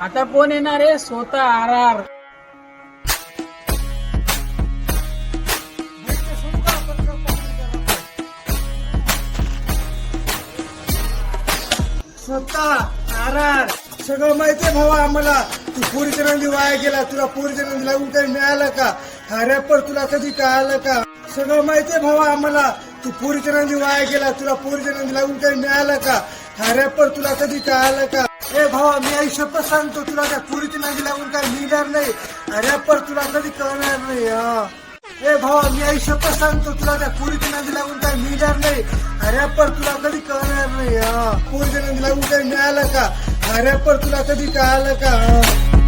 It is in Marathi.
आता कोण येणार आहे? स्वतः आर आर. स्वतः आर आर. सगळं माहितीये भावा आम्हाला. तू पोरीच्या नंदी वाया गेला. तुला पोरीच्या नंदी लागून काही मिळालं का? हा रॅपर तुला कधी कळालं का? सगळं माहितीये भावा आम्हाला. तू पोरीच्या नंदी वाया गेला. तुला पोरीच्या नंदी लागून काही मिळालं का? हा रॅपर तुला कधी कळालं का? ए भावा मी आई शपथ सांगतो तुला त्या पोरीच्या नंदी लागून काही मिळणार नाही. हा रॅपर तुला कधी कळणार नाही. ए भावा मी आई शपथ सांगतो तुला त्या पोरीच्या नंदी लागून काही मिळणार नाही. हा रॅपर तुला कधी कळणार नाही. पोरीच्या नंदी लागून काही मिळालं का? हा रॅपर तुला कधी कळालं का?